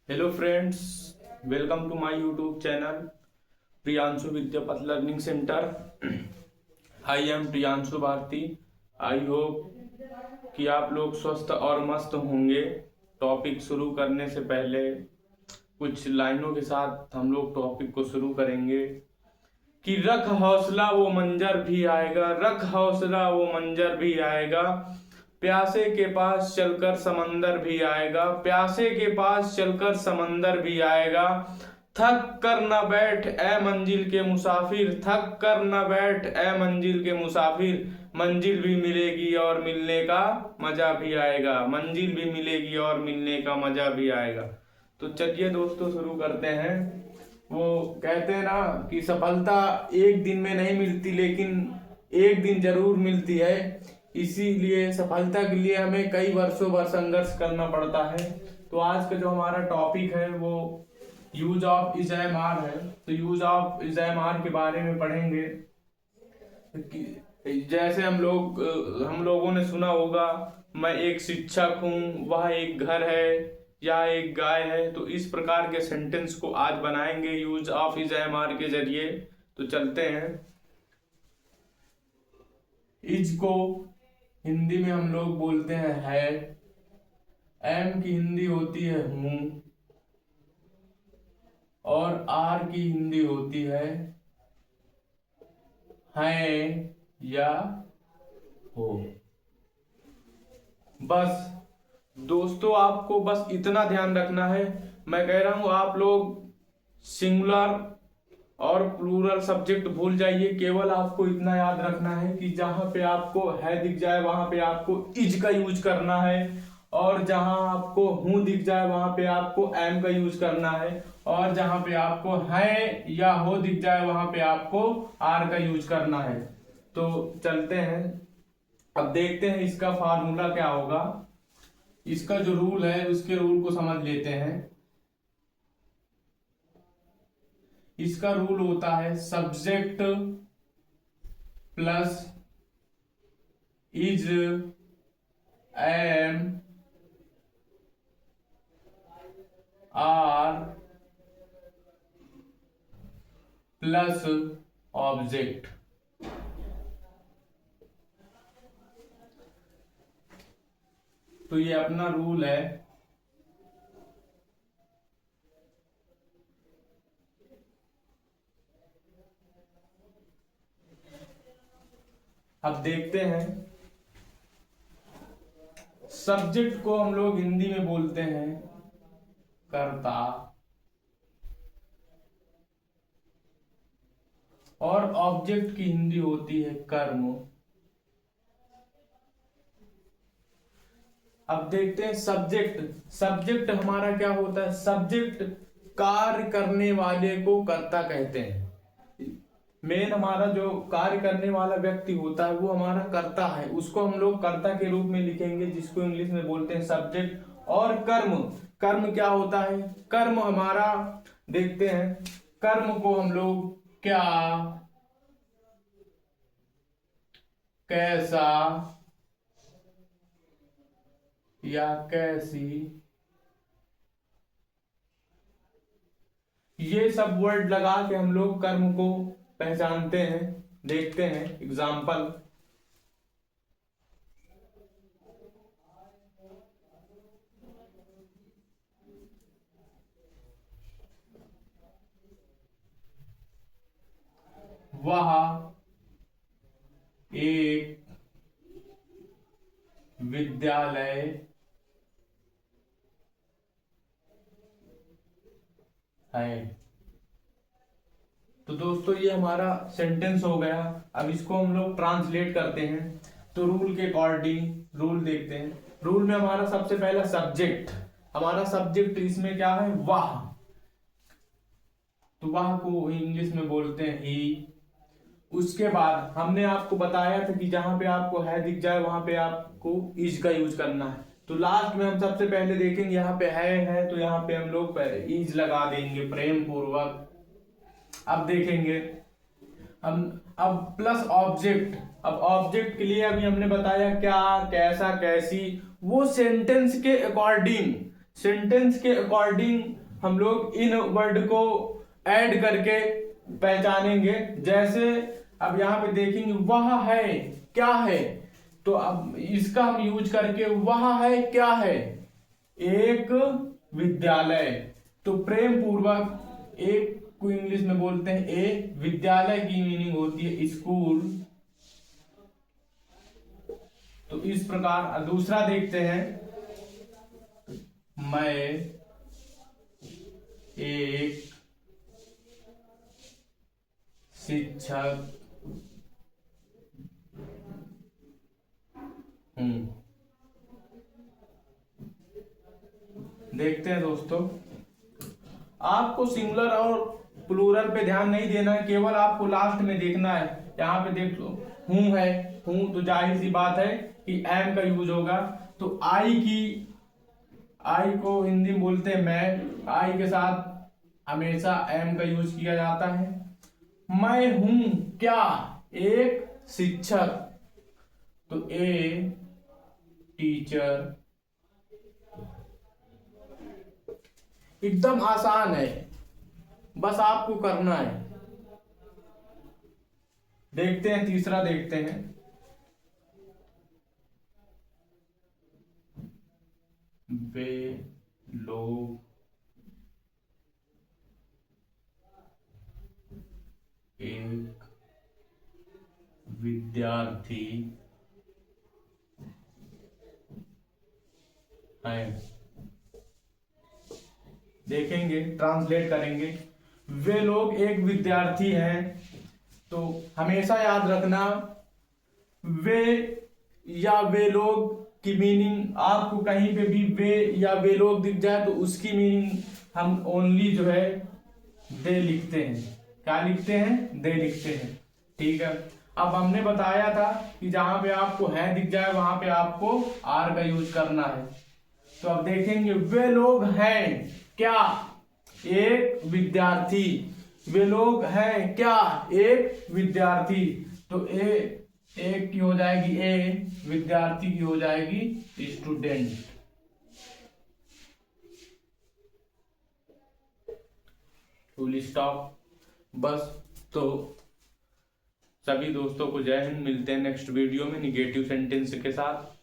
Hello friends, welcome to my YouTube channel Priyanshu Vidyapat learning centre. I am Priyanshu Bharti. I hope कि आप लोग स्वस्थ और मस्त होंगे। टॉपिक शुरू करने से पहले कुछ लाइनों के साथ हम लोग टॉपिक को शुरू करेंगे कि रख हौसला वो मंजर भी आएगा, रख हौसला वो मंजर भी आएगा, प्यासे के पास चलकर समंदर भी आएगा, प्यासे के पास चलकर समंदर भी आएगा। थक कर न बैठ ए मंजिल के मुसाफिर, थक कर न बैठ ए मंजिल के मुसाफिर, मंजिल भी मिलेगी और मिलने का मजा भी आएगा, मंजिल भी मिलेगी और मिलने का मजा भी आएगा। तो चलिए दोस्तों शुरू करते हैं। वो कहते हैं ना कि सफलता एक दिन में नहीं मिलती, लेकिन एक दिन जरूर मिलती है। इसीलिए सफलता के लिए हमें कई वर्षों भर संघर्ष करना पड़ता है। तो आज का जो हमारा टॉपिक है वो use of is am are है। तो use of is am are के बारे में पढ़ेंगे। जैसे हम लोगों ने सुना होगा, मैं एक शिक्षक हूँ, वह एक घर है या एक गाय है। तो इस प्रकार के सेंटेंस को आज बनाएंगे use of is am are के जरिए। तो चलते हैं। इज को हिंदी में हम लोग बोलते हैं है। एम की हिंदी होती है हूं, और आर की हिंदी होती है या हो। बस दोस्तों, आपको बस इतना ध्यान रखना है। मैं कह रहा हूं आप लोग सिंगुलर और प्लूरल सब्जेक्ट भूल जाइए। केवल आपको इतना याद रखना है कि जहां पे आपको है दिख जाए वहां पे आपको इज का यूज करना है, और जहां आपको हूं दिख जाए वहां पे आपको एम का यूज करना है, और जहां पे आपको है या हो दिख जाए वहां पे आपको आर का यूज करना है। तो चलते हैं, अब देखते हैं इसका फार्मूला क्या होगा। इसका जो रूल है उसके रूल को समझ लेते हैं। इसका रूल होता है subject plus is am are plus object. तो ये अपना रूल है। अब देखते हैं, सब्जेक्ट को हम लोग हिंदी में बोलते हैं कर्ता, और ऑब्जेक्ट की हिंदी होती है कर्म। अब देखते हैं सब्जेक्ट। सब्जेक्ट हमारा क्या होता है? सब्जेक्ट कार्य करने वाले को कर्ता कहते हैं। मेन हमारा जो कार्य करने वाला व्यक्ति होता है वो हमारा कर्ता है, उसको हम लोग कर्ता के रूप में लिखेंगे, जिसको इंग्लिश में बोलते हैं सब्जेक्ट। और कर्म, कर्म क्या होता है? कर्म हमारा, देखते हैं, कर्म को हम लोग क्या, कैसा या कैसी, ये सब वर्ड लगा के हम लोग कर्म को पहचानते हैं। देखते हैं एग्जाम्पल। वह एक विद्यालय है। तो दोस्तों ये हमारा सेंटेंस हो गया। अब इसको हम लोग ट्रांसलेट करते हैं। तो रूल के अकॉर्डिंग रूल देखते हैं। रूल में हमारा सबसे पहला सब्जेक्ट, हमारा सब्जेक्ट इसमें क्या है? वाह। तो वाह को इंग्लिश में बोलते हैं ही। उसके बाद हमने आपको बताया था कि जहां पे आपको है दिख जाए वहां पे आपको इज का यूज करना है। तो लास्ट में हम सबसे पहले देखेंगे, यहाँ पे है तो यहाँ पे हम लोग इज लगा देंगे प्रेम पूर्वक। अब देखेंगे हम, अब प्लस ऑब्जेक्ट। अब ऑब्जेक्ट के लिए अभी हमने बताया क्या, कैसा, कैसी, वो सेंटेंस के अकॉर्डिंग, सेंटेंस के अकॉर्डिंग हम लोग इन वर्ड को ऐड करके पहचानेंगे। जैसे अब यहाँ पे देखेंगे वह है क्या है, तो अब इसका हम यूज करके वह है क्या है, एक विद्यालय। तो प्रेम पूर्वक एक को इंग्लिश में बोलते हैं ए, विद्यालय की मीनिंग होती है स्कूल। तो इस प्रकार दूसरा देखते हैं, मैं एक शिक्षक हूं। देखते हैं दोस्तों, आपको सिंगुलर और प्लूरल पे ध्यान नहीं देना है, केवल आपको लास्ट में देखना है। यहाँ पे देख लो हूं है, हूं तो जाहिर सी बात है कि एम का यूज होगा। तो आई को हिंदी में बोलते हैं मैं, आई के साथ हमेशा एम का यूज किया जाता है। मैं हूं क्या, एक शिक्षक, तो ए टीचर। एकदम आसान है, बस आपको करना है। देखते हैं तीसरा, देखते हैं वे लोग एक विद्यार्थी हैं। देखेंगे, ट्रांसलेट करेंगे। वे लोग एक विद्यार्थी हैं, तो हमेशा याद रखना वे या वे लोग की मीनिंग आपको कहीं पे भी वे या वे लोग दिख जाए तो उसकी मीनिंग हम ओनली जो है दे लिखते हैं। क्या लिखते हैं? दे लिखते हैं। ठीक है, अब हमने बताया था कि जहां पे आपको है दिख जाए वहां पे आपको आर का यूज करना है। तो अब देखेंगे वे लोग हैं क्या, एक विद्यार्थी। वे लोग हैं क्या, एक विद्यार्थी। तो एक की हो जाएगी ए, विद्यार्थी की हो जाएगी स्टूडेंट। Full stop. बस, तो सभी दोस्तों को जय हिंद। मिलते हैं नेक्स्ट वीडियो में निगेटिव सेंटेंस के साथ।